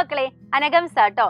മക്കളെ, അനഘം സാട്ടോ.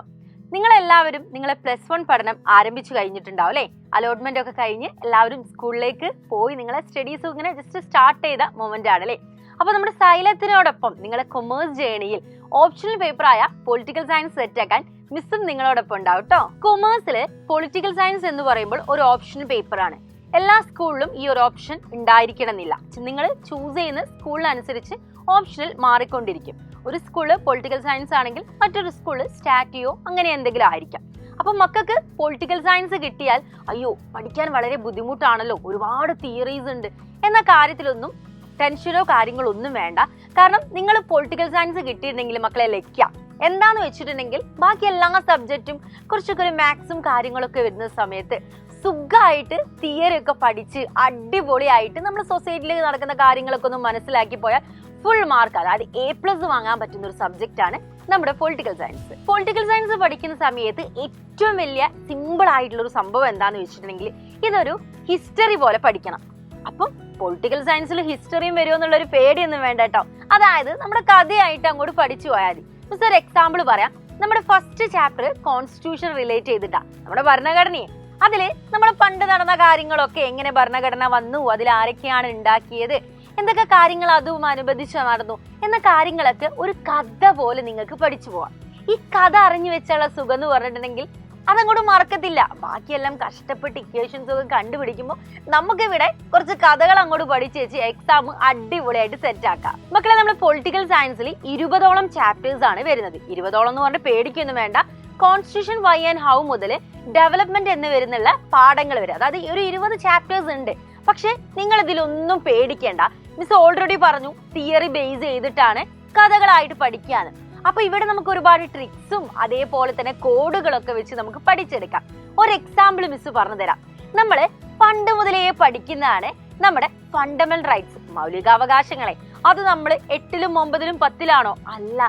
നിങ്ങളെല്ലാവരും നിങ്ങളെ +1 പഠനം ആരംഭിച്ചു കഴിഞ്ഞിട്ടുണ്ടാവും അല്ലേ? അലോട്ട്മെന്റ് ഒക്കെ കഴിഞ്ഞ് എല്ലാവരും സ്കൂളിലേക്ക് പോയി നിങ്ങളെ സ്റ്റഡീസ് ഇങ്ങനെ ജസ്റ്റ് സ്റ്റാർട്ട് ചെയ്ത മൊമെന്റ് ആണ് അല്ലേ? അപ്പൊ നമ്മുടെ സൈലത്തിനോടൊപ്പം നിങ്ങളെ കൊമേഴ്സ് ജേണിയിൽ ഓപ്ഷണൽ പേപ്പറായ പൊളിറ്റിക്കൽ സയൻസ് സെറ്റാക്കാൻ മിസ്സും നിങ്ങളോടൊപ്പം ഉണ്ടാവും കേട്ടോ. കൊമേഴ്സില് പൊളിറ്റിക്കൽ സയൻസ് എന്ന് പറയുമ്പോൾ ഒരു ഓപ്ഷണൽ പേപ്പറാണ്. എല്ലാ സ്കൂളിലും ഈ ഒരു ഓപ്ഷൻ ഉണ്ടായിരിക്കണമെന്നില്ല. നിങ്ങൾ ചൂസ് ചെയ്യുന്ന സ്കൂളിനനുസരിച്ച് ഓപ്ഷണൽ മാറിക്കൊണ്ടിരിക്കും. ഒരു സ്കൂള് പൊളിറ്റിക്കൽ സയൻസ് ആണെങ്കിൽ മറ്റൊരു സ്കൂള് സ്റ്റാറ്റിയോ അങ്ങനെ എന്തെങ്കിലും ആയിരിക്കാം. അപ്പൊ മക്കൾക്ക് പൊളിറ്റിക്കൽ സയൻസ് കിട്ടിയാൽ അയ്യോ പഠിക്കാൻ വളരെ ബുദ്ധിമുട്ടാണല്ലോ, ഒരുപാട് തിയറീസ് ഉണ്ട് എന്ന കാര്യത്തിലൊന്നും ടെൻഷനോ കാര്യങ്ങളോ ഒന്നും വേണ്ട. കാരണം നിങ്ങൾ പൊളിറ്റിക്കൽ സയൻസ് കിട്ടിയിട്ടുണ്ടെങ്കിൽ മക്കളെ ലഭിക്കാം. എന്താന്ന് വെച്ചിട്ടുണ്ടെങ്കിൽ ബാക്കി എല്ലാ സബ്ജക്റ്റും കുറച്ചൊക്കെ ഒരു മാത്സും കാര്യങ്ങളൊക്കെ വരുന്ന സമയത്ത് സുഖമായിട്ട് തിയറി ഒക്കെ പഠിച്ച് അടിപൊളിയായിട്ട് നമ്മൾ സൊസൈറ്റിയിൽ നടക്കുന്ന കാര്യങ്ങളൊക്കെ ഒന്ന് മനസ്സിലാക്കി പോയാൽ ഫുൾ മാർക്ക്, അതായത് A+ വാങ്ങാൻ പറ്റുന്ന ഒരു സബ്ജക്റ്റ് ആണ് നമ്മുടെ പൊളിറ്റിക്കൽ സയൻസ്. പൊളിറ്റിക്കൽ സയൻസ് പഠിക്കുന്ന സമയത്ത് ഏറ്റവും വലിയ സിമ്പിൾ ആയിട്ടുള്ള ഒരു സംഭവം എന്താന്ന് വെച്ചിട്ടുണ്ടെങ്കിൽ ഇതൊരു ഹിസ്റ്ററി പോലെ പഠിക്കണം. അപ്പം പൊളിറ്റിക്കൽ സയൻസിൽ ഹിസ്റ്ററിയും വരുമോ എന്നുള്ളൊരു പേടിയൊന്നും വേണ്ട കേട്ടോ. അതായത് നമ്മുടെ കഥയായിട്ട് അങ്ങോട്ട് പഠിച്ചു പോയാൽ മതി. മിസ് ഒരു എക്സാമ്പിൾ പറയാം. നമ്മുടെ ഫസ്റ്റ് ചാപ്റ്റർ കോൺസ്റ്റിറ്റ്യൂഷൻ റിലേറ്റ് ചെയ്തിട്ടാ, നമ്മുടെ ഭരണഘടനയെ. അതില് നമ്മൾ പണ്ട് നടന്ന കാര്യങ്ങളൊക്കെ, എങ്ങനെ ഭരണഘടന വന്നു, അതിൽ ആരൊക്കെയാണ് ഉണ്ടാക്കിയത്, എന്തൊക്കെ കാര്യങ്ങൾ അതും അനുബന്ധിച്ച് നടന്നു എന്ന കാര്യങ്ങളൊക്കെ ഒരു കഥ പോലെ നിങ്ങൾക്ക് പഠിച്ചു പോവാം. ഈ കഥ അറിഞ്ഞു വെച്ചുള്ള സുഖം എന്ന് പറഞ്ഞിട്ടുണ്ടെങ്കിൽ അതങ്ങോട്ട് മറക്കത്തില്ല. ബാക്കിയെല്ലാം കഷ്ടപ്പെട്ട് ഇക്വേഷൻസ് ഒക്കെ കണ്ടുപിടിക്കുമ്പോൾ നമുക്കിവിടെ കുറച്ച് കഥകൾ അങ്ങോട്ട് പഠിച്ചു വെച്ച് എക്സാം അടിപൊളിയായിട്ട് സെറ്റ് ആക്കാം. മക്കളെ, നമ്മൾ പൊളിറ്റിക്കൽ സയൻസിൽ 20ഓളം ചാപ്റ്റേഴ്സ് ആണ് വരുന്നത്. 20ഓളം എന്ന് പറഞ്ഞിട്ട് പേടിക്കൊന്നും വേണ്ട. കോൺസ്റ്റിറ്റ്യൂഷൻ വൈ ആൻഡ് ഹൗ മുതൽ ഡെവലപ്മെന്റ് എന്ന് വരുന്നുള്ള പാഠങ്ങൾ വരും. അതായത് ഒരു 20 ചാപ്റ്റേഴ്സ് ഉണ്ട്. പക്ഷെ നിങ്ങൾ ഇതിലൊന്നും പേടിക്കേണ്ട. മിസ് ഓൾറെഡി പറഞ്ഞു തിയറി ബേസ് ചെയ്തിട്ടാണ് കഥകളായിട്ട് പഠിക്കാന്ന്. അപ്പൊ ഇവിടെ നമുക്ക് ഒരുപാട് ട്രിക്സും അതേപോലെ തന്നെ കോഡുകളൊക്കെ വെച്ച് നമുക്ക് പഠിച്ചെടുക്കാം. ഒരു എക്സാമ്പിൾ മിസ് പറഞ്ഞു തരാം. നമ്മള് പണ്ട് മുതലേ പഠിക്കുന്നതാണ് നമ്മുടെ ഫണ്ടമെന്റൽ റൈറ്റ്സ്, മൗലികാവകാശങ്ങളെ. അത് നമ്മൾ 8ലും 9ലും 10ലാണോ? അല്ല,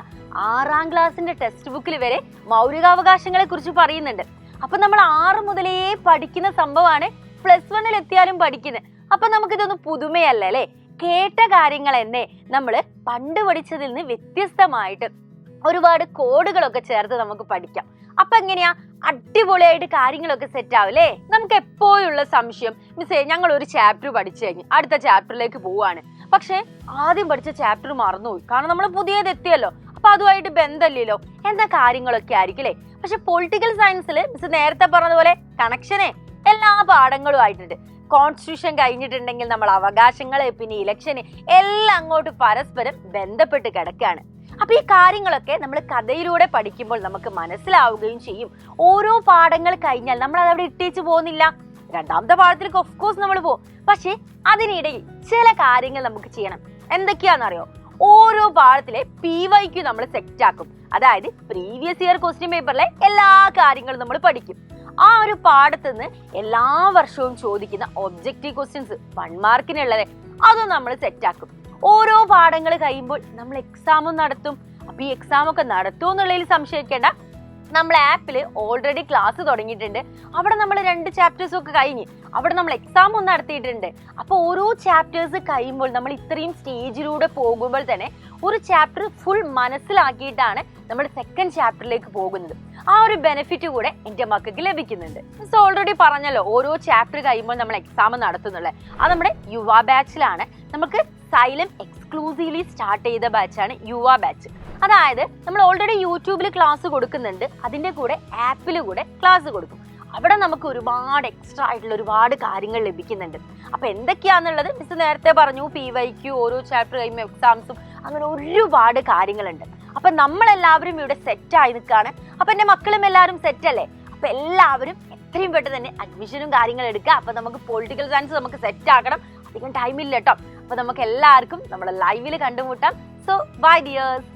6ാം ക്ലാസ്സിന്റെ ടെക്സ്റ്റ് ബുക്കിൽ വരെ മൗലികാവകാശങ്ങളെ കുറിച്ച് പറയുന്നുണ്ട്. അപ്പൊ നമ്മൾ 6 മുതലേ പഠിക്കുന്ന സംഭവമാണ് +1 എത്തിയാലും പഠിക്കുന്നത്. അപ്പൊ നമുക്കിതൊന്നും പുതുമയല്ല അല്ലെ? കേട്ട കാര്യങ്ങൾ തന്നെ നമ്മൾ പണ്ട് പഠിച്ചതിൽ നിന്ന് വ്യത്യസ്തമായിട്ട് ഒരുപാട് കോഡുകളൊക്കെ ചേർത്ത് നമുക്ക് പഠിക്കാം. അപ്പൊ എങ്ങനെയാ അടിപൊളിയായിട്ട് കാര്യങ്ങളൊക്കെ സെറ്റ് ആവില്ലേ? നമുക്ക് എപ്പോഴുള്ള സംശയം, മിസ്സേ ഞങ്ങൾ ഒരു ചാപ്റ്റർ പഠിച്ചു കഴിഞ്ഞ് അടുത്ത ചാപ്റ്ററിലേക്ക് പോവാണ്, പക്ഷെ ആദ്യം പഠിച്ച ചാപ്റ്റർ മറന്നുപോയി. കാരണം നമ്മൾ പുതിയത് എത്തിയല്ലോ, അപ്പൊ അതുമായിട്ട് ബന്ധമില്ലല്ലോ എന്ന കാര്യങ്ങളൊക്കെ ആയിരിക്കും അല്ലേ? പക്ഷെ പൊളിറ്റിക്കൽ സയൻസിൽ മിസ് നേരത്തെ പറഞ്ഞതുപോലെ കണക്ഷനെ എല്ലാ പാഠങ്ങളും ആയിട്ടുണ്ട്. കോൺസ്റ്റിറ്റ്യൂഷൻ കഴിഞ്ഞിട്ടുണ്ടെങ്കിൽ നമ്മൾ അവകാശങ്ങള്, പിന്നെ ഇലക്ഷന് എല്ലാം അങ്ങോട്ട് പരസ്പരം ബന്ധപ്പെട്ട് കിടക്കുകയാണ്. അപ്പൊ ഈ കാര്യങ്ങളൊക്കെ നമ്മൾ കഥയിലൂടെ പഠിക്കുമ്പോൾ നമുക്ക് മനസ്സിലാവുകയും ചെയ്യും. ഓരോ പാഠങ്ങൾ കഴിഞ്ഞാൽ നമ്മൾ അതവിടെ ഇട്ടേച്ച് പോകുന്നില്ല. 2ാമത്തെ പാഠത്തിലേക്ക് ഓഫ് കോഴ്സ് നമ്മൾ പോകും. പക്ഷെ അതിനിടയിൽ ചില കാര്യങ്ങൾ നമുക്ക് ചെയ്യണം. എന്തൊക്കെയാണെന്നറിയോ? ഓരോ പാഠത്തിലെ PYQ നമ്മൾ സെറ്റ് ആക്കും. അതായത് പ്രീവിയസ് ഇയർ ക്വസ്റ്റ്യൻ പേപ്പറിലെ എല്ലാ കാര്യങ്ങളും നമ്മൾ പഠിക്കും. ആ ഒരു പാഠത്ത് നിന്ന് എല്ലാ വർഷവും ചോദിക്കുന്ന ഒബ്ജക്റ്റീവ് ക്വസ്റ്റ്യൻസ് 1 മാർക്കിനുള്ളത് അതും നമ്മൾ സെറ്റ് ആക്കും. ഓരോ പാഠങ്ങൾ കഴിയുമ്പോൾ നമ്മൾ എക്സാമും നടത്തും. അപ്പൊ ഈ എക്സാം ഒക്കെ നടത്തും എന്നുള്ളതിൽ സംശയിക്കേണ്ട. നമ്മൾ ആപ്പിൽ ഓൾറെഡി ക്ലാസ് തുടങ്ങിയിട്ടുണ്ട്. അവിടെ നമ്മൾ 2 ചാപ്റ്റേഴ്സും ഒക്കെ കഴിഞ്ഞ് അവിടെ നമ്മൾ എക്സാമും നടത്തിയിട്ടുണ്ട്. അപ്പൊ ഓരോ ചാപ്റ്റേഴ്സ് കഴിയുമ്പോൾ നമ്മൾ ഇത്രയും സ്റ്റേജിലൂടെ പോകുമ്പോൾ തന്നെ ഒരു ചാപ്റ്റർ ഫുൾ മനസ്സിലാക്കിയിട്ടാണ് നമ്മൾ 2nd ചാപ്റ്ററിലേക്ക് പോകുന്നത്. ആ ഒരു ബെനിഫിറ്റ് കൂടെ എന്റെ മക്കൾക്ക് ലഭിക്കുന്നുണ്ട്. മിസ് ഓൾറെഡി പറഞ്ഞല്ലോ ഓരോ ചാപ്റ്റർ കഴിയുമ്പോൾ നമ്മൾ എക്സാം നടത്തുന്നുള്ളത്. അത് നമ്മുടെ യുവ ബാച്ചിലാണ്. നമുക്ക് സൈലം എക്സ്ക്ലൂസീവ്ലി സ്റ്റാർട്ട് ചെയ്ത ബാച്ചാണ് യുവ ബാച്ച്. അതായത് നമ്മൾ ഓൾറെഡി യൂട്യൂബിൽ ക്ലാസ് കൊടുക്കുന്നുണ്ട്, അതിന്റെ കൂടെ ആപ്പിൽ കൂടെ ക്ലാസ് കൊടുക്കും. അവിടെ നമുക്ക് ഒരുപാട് എക്സ്ട്രാ ആയിട്ടുള്ള ഒരുപാട് കാര്യങ്ങൾ ലഭിക്കുന്നുണ്ട്. അപ്പൊ എന്തൊക്കെയാന്നുള്ളത് മിസ് നേരത്തെ പറഞ്ഞു. PYQ, ഓരോ ചാപ്റ്റർ കഴിയുമ്പോൾ എക്സാംസും, അങ്ങനെ ഒരുപാട് കാര്യങ്ങളുണ്ട്. അപ്പൊ നമ്മളെല്ലാവരും ഇവിടെ സെറ്റായി നിൽക്കുകയാണ്. അപ്പൊ എന്റെ മക്കളും എല്ലാവരും സെറ്റ് അല്ലേ? അപ്പൊ എല്ലാവരും എത്രയും പെട്ടെന്ന് തന്നെ അഡ്മിഷനും കാര്യങ്ങൾ എടുക്കുക. അപ്പൊ നമുക്ക് പൊളിറ്റിക്കൽ സയൻസ് നമുക്ക് സെറ്റ് ആക്കണം. അധികം ടൈമില്ല കേട്ടോ. അപ്പൊ നമുക്ക് എല്ലാവർക്കും നമ്മുടെ ലൈവിൽ കണ്ടുമുട്ടാം. So bye dears.